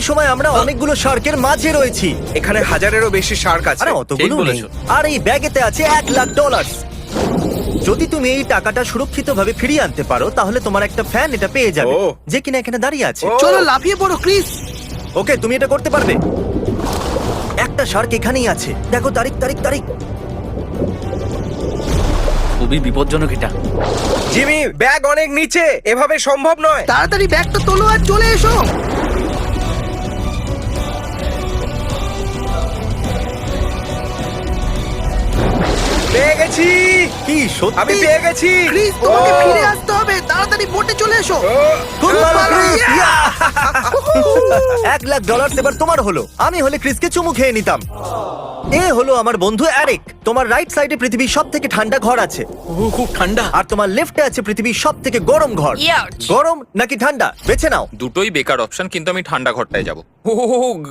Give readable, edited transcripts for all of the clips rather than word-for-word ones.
সময় আমরা অনেকগুলো শার্কের মাঝে রয়েছি। এখানে হাজারেরও বেশি শার্ক আছে। আরে অতগুলো ঠিক নেই। বলেছো। আর এই ব্যাগেতে আছে $1,00,000। যদি তুমি এই টাকাটা সুরক্ষিতভাবে ফিরিয়ে আনতে পারো তাহলে তোমার একটা ফ্যান এটা পেয়ে যাবে, ও। যে কিনা এখানে দাঁড়িয়ে আছে। ও। চলো লাফিয়ে পড়ো ক্রিস। ওকে, তুমি এটা করতে পারবে। একটা শার্ক এখানেই আছে, দেখো তারিখ তারিখ তারিখ। খুবই বিপজ্জনক এটা। জিমি, ব্যাগ অনেক নিচে, এভাবে সম্ভব নয়। তাড়াতাড়ি ব্যাগটা তোলো আর চলে এসো। পেয়ে গেছি, কি সত্যি? আমি পেয়ে গেছি। ক্রিস তোমাকে ও। ফিরে আসতে হবে, তাড়াতাড়ি বোটে চলে এসো। ও। খুব ভালো, ভালো, ক্রিস। yeah! $1,00,000 এবার তোমার হলো। আমি হলে ক্রিসকে চুমু খেয়ে নিতাম। এ হলো আমার বন্ধু অ্যারিক। তোমার রাইট সাইডে পৃথিবীর সব থেকে ঠান্ডা ঘর আছে, খুব ঠান্ডা। আর তোমার লেফটে আছে পৃথিবীর সব থেকে গরম ঘর। Ouch! গরম নাকি ঠান্ডা বেছে নাও। দুটোই বেকার অপশন, কিন্তু আমি ঠান্ডা ঘরটায় যাব। ও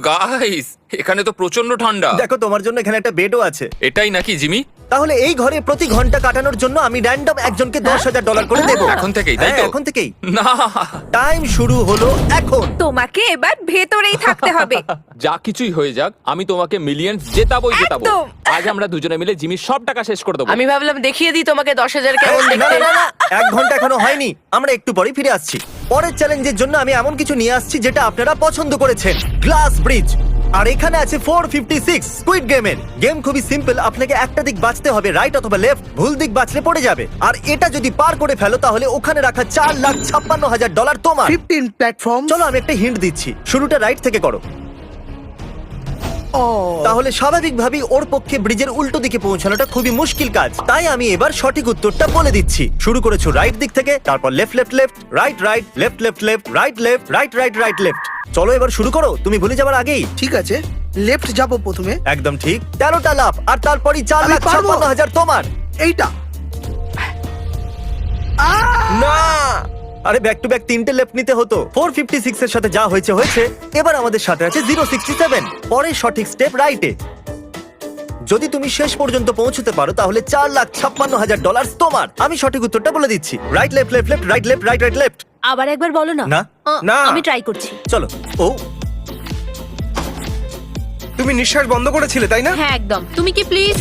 গাইস, এখানে তো প্রচন্ড ঠান্ডা। দেখো তোমার জন্য এখানে একটা বেডও আছে। এটাই নাকি জিমি? তাহলে এই ঘরে প্রতি ঘন্টা কাটানোর জন্য আমি র্যান্ডম একজনকে $10,000 করে দেবো। এখন থেকেই, তাই তো? হ্যাঁ, এখন থেকেই। না, টাইম শুরু হলো এখন। তোমাকে এবার ভেতরেই থাকতে হবে। যা কিছুই হয়ে যাক, আমি তোমাকে মিলিয়ন জেতাবোই জেতাবো। একদম। আজ আমরা দুজনে মিলে জিমির সব টাকা শেষ করে দেবো। আমি ভাবলাম দেখিয়ে দিই তোমাকে 10,000 কেমন না, দেখতে। না, না, না, 1 ঘন্টা এখনো হয়নি। আমরা একটু পরেই ফিরে আসছি। পরের চ্যালেঞ্জের জন্য আমি এমন কিছু নিয়ে আসছি যেটা আপনারা পছন্দ করেছেন, গ্লাস ব্রিজ। আর এখানে আছে 456 স্কুইড গেমের। গেম খুবই সিম্পল, আপনাকে একটা দিক বাঁচতে হবে, রাইট অথবা লেফট। ভুল দিক বাঁচলে পড়ে যাবে। আর এটা যদি পার করে ফেলো তাহলে ওখানে রাখা $4,56,000 তোমার। 15 প্ল্যাটফর্ম। চলো আমি একটা হিন্ট দিচ্ছি, শুরুটা রাইট থেকে করো। ও তাহলে স্বাভাবিকভাবেই ওর পক্ষে ব্রিজের উল্টো দিকে পৌঁছানোটা খুবই মুশকিল কাজ। তাই আমি এবার সঠিক উত্তরটা বলে দিচ্ছি। শুরু করেছো রাইট দিক থেকে, তারপর left left left, right right, left left left, right left, right right right left. চলো এবার শুরু করো, তুমি ভুলে যাবার আগেই। ঠিক আছে, লেফট যাবো প্রথমে। একদম ঠিক, 13টা লাফ, আর তারপরই আমি পারবো। $4,56,000 তোমার। এইটা না, আরে ব্যাক টু ব্যাক 3টে লেফট নিতে হতো। 456 এর সাথে যা হয়েছে হয়েছে। এবার আমাদের সাথে আছে 067, পরের সঠিক স্টেপ রাইটে। যদি তুমি শেষ পর্যন্ত পৌঁছতে পারো তাহলে $4,56,000 তোমার। আমি সঠিক উত্তরটা বলে দিচ্ছি, right left left left, right left right right left. আবার একবার বলো না। না। না। আমি ট্রাই করছি। চলো। ও তুমি নিঃশ্বাস বন্ধ করেছিলে তাই না? হ্যাঁ একদম। তুমি কি প্লিজ?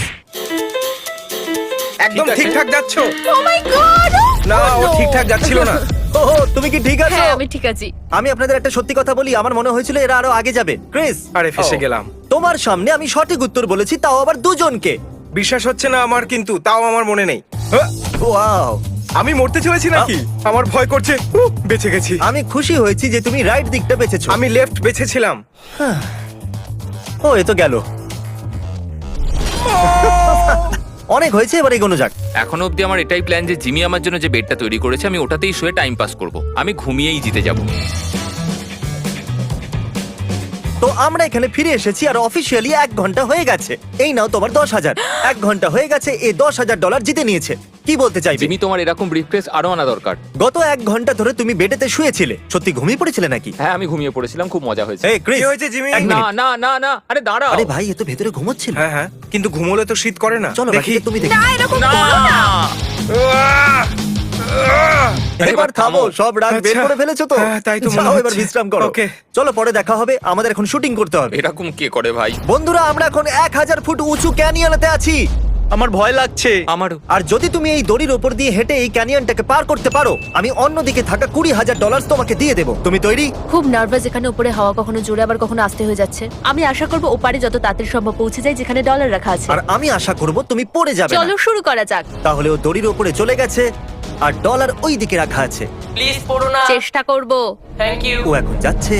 একদম ঠিক আছে। ঠিকঠাক যাচ্ছ। ও মাই গড! না, ও ঠিকঠাক যাচ্ছিল না। ও, তুমি কি ঠিক আছো? হ্যাঁ আমি ঠিক আছি। আমি আপনাদের একটা সত্যি কথা বলি, আমার মনে হয়েছিল এরা আরো আগে যাবে। ক্রিস, আরে ফেসে গেলাম। তোমার সামনে আমি সঠিক উত্তর বলেছি, তাও আবার দুজনকে। বিশ্বাস হচ্ছে না আমার, কিন্তু তাও আমার মনে নেই। হ্যাঁ, ওয়াও, আমি মরতে চলেছি নাকি? আমার ভয় করছে। বেঁচে গেছি। আমি খুশি হয়েছি যে তুমি রাইট দিকটা বেছেছো। আমি লেফট বেছেছিলাম। ও, এ তো গেল। অনেক হয়েছে, এবার এগোনো যাক। এখনো অব্দি আমার এটাই প্ল্যান যে জিমি আমার জন্য যে বেডটা তৈরি করেছে আমি ওটাতেই শুয়ে টাইম পাস করব। আমি ঘুমিয়েই জিতে যাব। তো আমরা এখানে ফিরে এসেছি আর অফিসিয়ালি 1 ঘন্টা হয়ে গেছে। এই নাও তোমার 10,000। 1 ঘন্টা হয়ে গেছে, এই $10,000 জিতে নিয়েছে। কি বলতে চাইবে? জিমি, তোমার এরকম ব্রিফকেস আরো আনা দরকার। গত 1 ঘন্টা ধরে তুমি বেডেতে শুয়েছিলে, সত্যি ঘুমিয়ে পড়েছিলে নাকি? হ্যাঁ, আমি ঘুমিয়ে পড়েছিলাম, খুব মজা হয়েছে। এই ক্রিস, কি হয়েছে জিমি? এক না মিনিট। না না না, আরে দাঁড়াও। আরে ভাই, এ তো ভেতরে ঘুমোচ্ছিল। হ্যাঁ হ্যাঁ, কিন্তু ঘুমোলে তো শীত করে না। চলো দেখি। বাকিটা তুমি দেখো। না এরকম করো না। আহ! আহ! এবার থামো, সব রাগ বের আচ্ছা। করে ফেলেছো তো? হ্যাঁ, তাই তো মনে যাও, এবার হচ্ছে। বিশ্রাম করো। ওকে। চলো পরে দেখা হবে, আমাদের এখন শুটিং করতে হবে। এরকম কে করে ভাই? বন্ধুরা, আমরা এখন 1000 ফুট উঁচু ক্যানিয়নেতে আছি। আমার ভয় লাগছে। আমারও। আর যদি তুমি এই দড়ির উপর দিয়ে হেঁটে এই ক্যানিয়নটাকে পার করতে পারো, আমি অন্যদিকে থাকা $20,000 তোমাকে দিয়ে দেবো। তুমি তৈরি? খুব নার্ভাস, এখানে উপরে হাওয়া কখনো জোরে আবার কখনো আস্তে হয়ে যাচ্ছে। আমি আশা করব ওপারে যত তাড়াতাড়ি সম্ভব পৌঁছে যাই যেখানে ডলার রাখা আছে। আর আমি আশা করব তুমি পড়ে যাবে না। চলো শুরু করা যাক। তাহলে ও দড়ির উপরে চলে গেছে আর ডলার ওই দিকে রাখা আছে। প্লিজ পড়ো না। চেষ্টা করব। Thank you. ও এখন যাচ্ছে।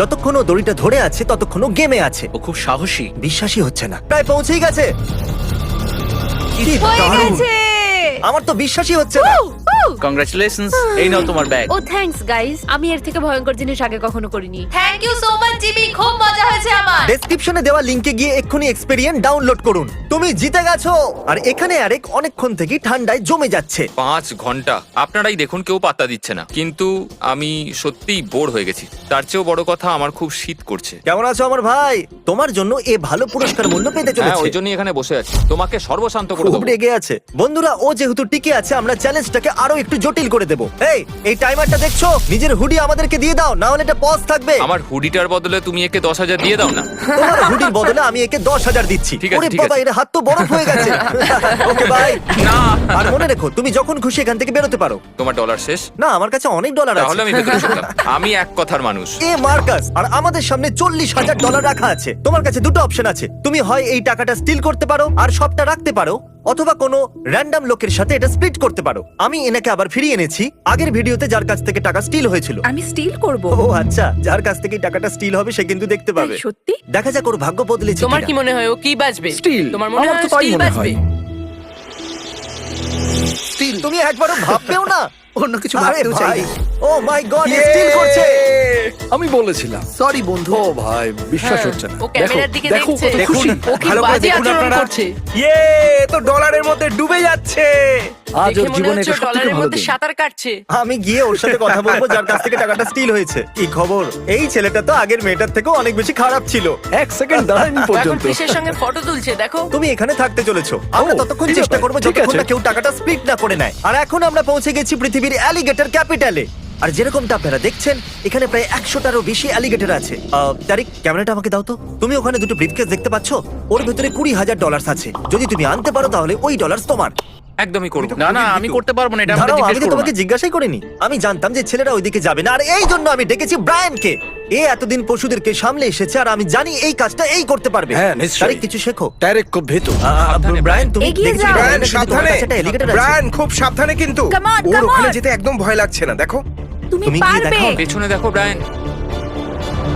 যতক্ষণ ও দড়িটা ধরে আছে ততক্ষণ ও গেমে আছে। ও খুব সাহসী। বিশ্বাসই হচ্ছে না, প্রায় পৌঁছেই গেছে। কি হয়ে দারুণ! গেছে। আমার তো বিশ্বাসই হচ্ছে না। কংগ্রাচুলেশনস, এই নাও তোমার ব্যাগ। ও থ্যাঙ্কস গাইস, আমি এর থেকে ভয়ঙ্কর জিনিস আগে কখনো করিনি। Thank you so much Jimmy, খুব মজা হয়েছে আমার। ডেসক্রিপশনে দেওয়া লিংকে গিয়ে এক্ষুনি এক্সপেরিয়েন্স ডাউনলোড করুন। তুমি জিতে গেছো। আর এখানে আরেক অনেকক্ষণ থেকে ঠান্ডায় জমে যাচ্ছে। 5 ঘন্টা আপনারাই দেখুন, কেউ পাত্তা দিচ্ছে না। কিন্তু আমি সত্যিই বোর হয়ে গেছি। তার চেয়েও বড় কথা, আমার খুব শীত করছে। কেমন আছো আমার ভাই? তোমার জন্য এ ভালো পুরস্কার মূল্য পেতে হ্যাঁ, চলেছে। ওই জন্যই এখানে বসে আছি, তোমাকে সর্বশান্ত করে খুব দেবো। রেগে আছে। বন্ধুরা, ও যেহেতু টিকে আছে, আমরা চ্যালেঞ্জটাকে আরো আরো একটু জটিল করে দেবো। এই টাইমারটা দেখছো? নিজের হুডি আমাদেরকে দিয়ে দাও, না হলে এটা পজ থাকবে। আমার হুডিটার বদলে তুমি একে 10,000 দিয়ে দাও না। তোমার হুডির বদলে আমি একে 10,000 দিচ্ছি। ঠিক আছে, ওরে ঠিক বাবা, আছে। এর হাত তো বরফ হয়ে গেছে। Okay bye. না আর মনে রেখো, তুমি যখন খুশি এখান থেকে বেরোতে পারো। তোমার ডলার শেষ? না, আমার কাছে অনেক ডলার আছে। তাহলে আমি ভেতরে ঢুকলাম। আমি এক কথার মানুষ। এ মার্কাস, আর আমাদের সামনে $40,000 রাখা আছে। তোমার কাছে দুটো অপশন আছে, তুমি হয় এই টাকাটা স্টিল করতে পারো আর সবটা রাখতে পারো, অথবা কোনো র্যান্ডম লোকের সাথে এটা স্প্লিট করতে পারো। আমি এনাকে আবার ফিরিয়ে এনেছি আগের ভিডিওতে যার কাছ থেকে টাকা স্টিল হয়েছিল। আমি স্টিল করব। ও আচ্ছা, যার কাছ থেকে এই টাকাটা স্টিল হবে সে কিন্তু দেখতে পাবে। সত্যি? দেখা যাক ওর ভাগ্য বদলেছে তোমার কিনা। কি মনে হয় ও কি বাজবে? Steel। তোমার মনে আমার হয় তো তাই স্টিল মনে বাজবে? হয়। স্টিল তুমি একবারও ভাববেও না? অন্য কিছু আরে ভাবতেও চাই ভাই, ও মাই গড, স্টিল করছে। আমি বলেছিলাম। সরি বন্ধু। ও ভাই, বিশ্বাস হচ্ছে না। ও ক্যামেরার দিকে দেখো দেখছে। কত খুশি। ও কি ভালো করে বাজে দেখুন আচরণ আপনারা। করছে। ইয়ে, এ তো ডলারের মধ্যে ডুবে যাচ্ছে। আজ দেখে ওর মনে জীবনে হচ্ছে এটা সবথেকে ডলারের ভালো মধ্যে দিন। সাঁতার কাটছে। আমি গিয়ে ওর সাথে কথা বলবো যার কাছ থেকে টাকাটা স্টিল হয়েছে। কি খবর? এই ছেলেটা তো আগের মেয়েটার থেকেও অনেক বেশি খারাপ ছিল। এক সেকেন্ড দাঁড়ায়নি ও এখন পর্যন্ত। ফিশের সঙ্গে ফটো তুলছে, দেখো। তুমি এখানে থাকতে চলেছো, আমরা ও, ততক্ষণ ঠিক চেষ্টা আছে, করবো ঠিক যতক্ষণ আছে। না কেউ টাকাটা স্প্লিট না করে নেয়। আর এখন আমরা পৌঁছে গেছি পৃথিবীর অ্যালিগেটর ক্যাপিটালে। আর যেরকমটা আপনারা দেখছেন, এখানে প্রায় 100টারও বেশি অ্যালিগেটর আছে। তারিক, ক্যামেরাটা আমাকে দাও তো। তুমি ওখানে দুটো ব্রিফকেস দেখতে পাচ্ছ? ওর ভেতরে $20,000 আছে। যদি তুমি আনতে পারো তাহলে ওই ডলার্স তোমার। একদমই করব না না, আমি করতে পারবো না, এটা আমাকে দাঁড়াও, আমি জিজ্ঞেস তো করো তোমাকে না। জিজ্ঞাসাই করিনি। আমি জানতাম যে ছেলেরা ওইদিকে যাবে না, আর এই জন্য আমি ডেকেছি ব্রায়ানকে। এ এতদিন পশুদেরকে সামলে এসেছে, আর আমি জানি এই কাজটা এই করতে পারবে। হ্যাঁ, নিশ্চয়ই। তারিক, কিছু শেখো। ডাইরেক্ট খুব ভেতর। সাবধানে, ব্রায়ান, তুমি এগিয়ে দেখেছি যাও। ব্রায়ানের ব্রায়ান, কিন্তু তোমার সাবধানে। কাছে একটা alligator আছে। ব্রায়ান, খুব সাবধানে কিন্তু। Come on, ওর come ওখানে on। যেতে একদম ভয় লাগছে না, দেখো। তুমি তুমি গিয়ে পারবে। দেখাও। পেছনে দেখো ব্রায়ান।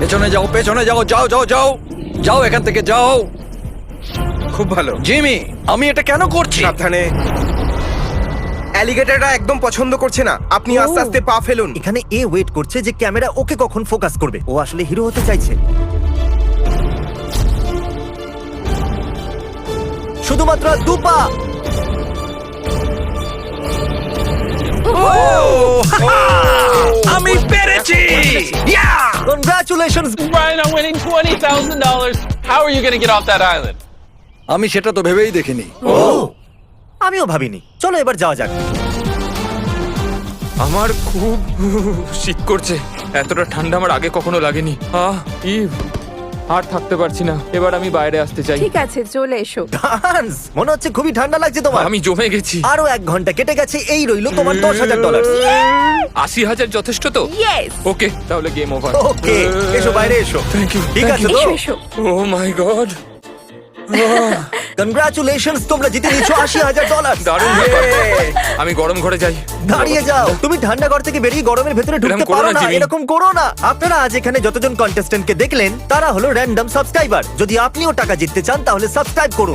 পেছনে যাও, পেছনে যাও, যাও যাও যাও যাও, এখান থেকে যাও। খুব ভালো জিমি, আমি এটা কেন করছি? সাবধানে। অ্যালিগেটরটা একদম পছন্দ করছে না, আপনি আস্তে আস্তে পা ফেলুন। এখানে এ ওয়েট করছে যে ক্যামেরা ওকে কখন ফোকাস করবে। ও আসলে হিরো হতে চাইছে। শুধুমাত্র দুপা। আমি পেরেছি। Congratulations. Brian, I'm winning $20,000. How are you going to get off that island? আমি সেটা তো ভেবেই দেখিনি। আমিও ভাবিনি। চলো এবার যাওয়া যাক। আমার খুব শীত করছে। এতটা ঠান্ডা আমার আগে কখনো লাগেনি। ইভ, আর থাকতে পারছি না। এবার আমি বাইরে আসতে চাই। ঠিক আছে, চলে এসো। ডান্স, মনে হচ্ছে খুবই ঠান্ডা লাগছে তোমার। আমি জমে গেছি। আরো 1 ঘন্টা কেটে গেছে। এই রইলো তোমার $10,000। 80,000 যথেষ্ট তো? ইয়েস। ওকে, তাহলে গেম ওভার। ওকে, এসো বাইরে এসো। Thank you. ঠিক আছে তো? এসো এসো। ও মাই গড, কনগ্রাচুলেশনস, তোমরা জিতে নিয়েছো $80,000। দারুণ ব্যাপার। আমি গরম ঘরে যাই। দাঁড়িয়ে যাও। তুমি ঠান্ডা ঘর থেকে বেরিয়ে গরমের ভেতরে ঢুকতে এরকম করো পারো না, না। জিমি। এরকম করো না। আপনারা আজ এখানে যতজন কন্টেস্টেন্টকে দেখলেন তারা হলো র্যান্ডম সাবস্ক্রাইবার। যদি আপনিও টাকা জিততে চান তাহলে সাবস্ক্রাইব করুন।